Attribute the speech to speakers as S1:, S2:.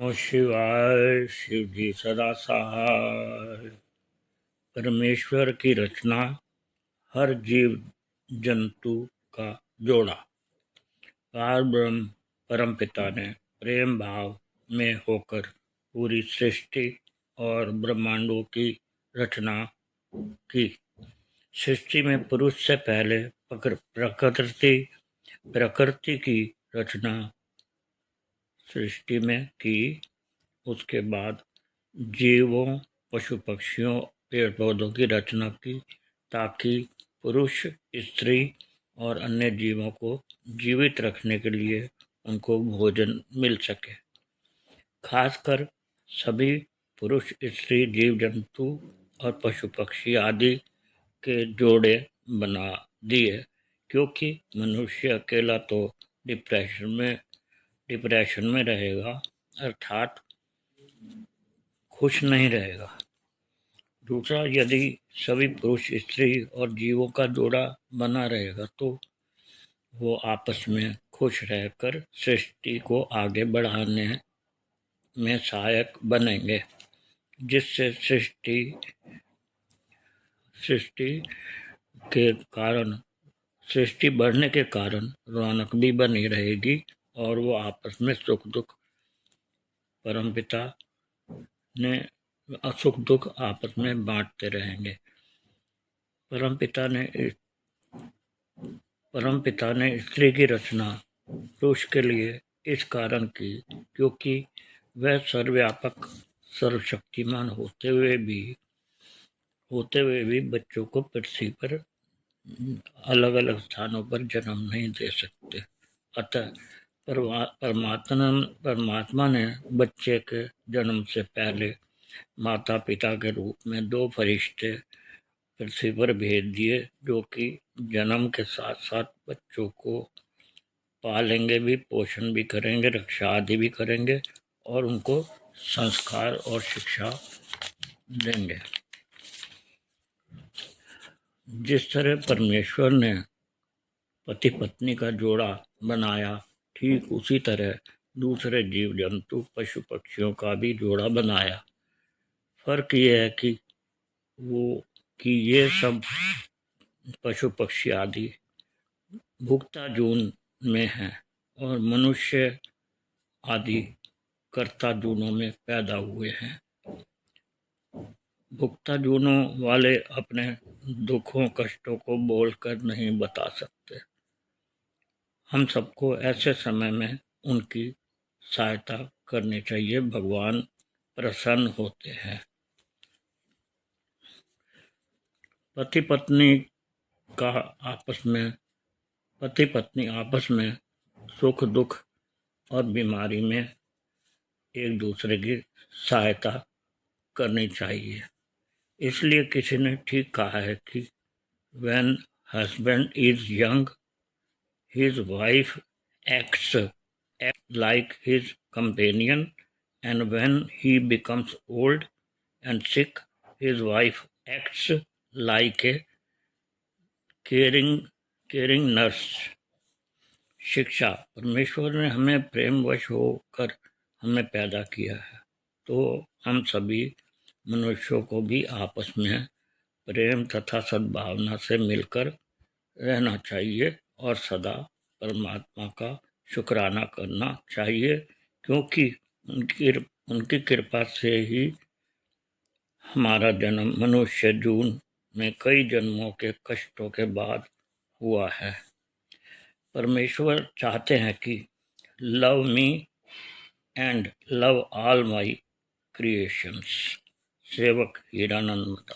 S1: नमः शिवाय। शिव जी सदा सहाय। परमेश्वर की रचना हर जीव जंतु का जोड़ा। पार ब्रह्म परम पिता ने प्रेम भाव में होकर पूरी सृष्टि और ब्रह्मांडों की रचना की। सृष्टि में पुरुष से पहले प्रकृति की रचना सृष्टि में की। उसके बाद जीवों, पशु पक्षियों, पेड़ पौधों की रचना की ताकि पुरुष, स्त्री और अन्य जीवों को जीवित रखने के लिए उनको भोजन मिल सके। खासकर सभी पुरुष, स्त्री, जीव जंतु और पशु पक्षी आदि के जोड़े बना दिए, क्योंकि मनुष्य अकेला तो डिप्रेशन में रहेगा, अर्थात खुश नहीं रहेगा। दूसरा, यदि सभी पुरुष, स्त्री और जीवों का जोड़ा बना रहेगा तो वो आपस में खुश रहकर सृष्टि को आगे बढ़ाने में सहायक बनेंगे, जिससे सृष्टि के कारण सृष्टि बढ़ने के कारण रौनक भी बनी रहेगी और वो आपस में सुख दुख परमपिता ने सुख दुख आपस में बांटते रहेंगे। परमपिता ने स्त्री की रचना पुरुष के लिए इस कारण की, क्योंकि वह सर्वव्यापक सर्वशक्तिमान होते हुए भी बच्चों को पृथ्वी पर अलग अलग स्थानों पर जन्म नहीं दे सकते। अतः परमात्मा ने बच्चे के जन्म से पहले माता पिता के रूप में 2 फरिश्ते पृथ्वी पर भेज दिए, जो कि जन्म के साथ साथ बच्चों को पालेंगे भी, पोषण भी करेंगे, रक्षा आदि भी करेंगे और उनको संस्कार और शिक्षा देंगे। जिस तरह परमेश्वर ने पति पत्नी का जोड़ा बनाया, ठीक उसी तरह दूसरे जीव जंतु, पशु पक्षियों का भी जोड़ा बनाया। फर्क ये है कि ये सब पशु पक्षी आदि भुक्ता जून में हैं और मनुष्य आदि कर्ता जूनों में पैदा हुए हैं। भुक्ता जूनों वाले अपने दुखों कष्टों को बोलकर नहीं बता सकते। हम सबको ऐसे समय में उनकी सहायता करनी चाहिए। भगवान प्रसन्न होते हैं। पति पत्नी आपस में सुख दुख और बीमारी में एक दूसरे की सहायता करनी चाहिए। इसलिए किसी ने ठीक कहा है कि when husband is young, his wife acts like his companion, and when he becomes old and sick, his wife acts like a caring nurse। शिक्षा। परमेश्वर ने हमें प्रेमवश होकर हमें पैदा किया है, तो हम सभी मनुष्यों को भी आपस में प्रेम तथा सद्भावना से मिलकर रहना चाहिए और सदा परमात्मा का शुक्राना करना चाहिए, क्योंकि उनकी कृपा से ही हमारा जन्म मनुष्य जून में कई जन्मों के कष्टों के बाद हुआ है। परमेश्वर चाहते हैं कि love me and love all my creations. सेवक हीरानंद।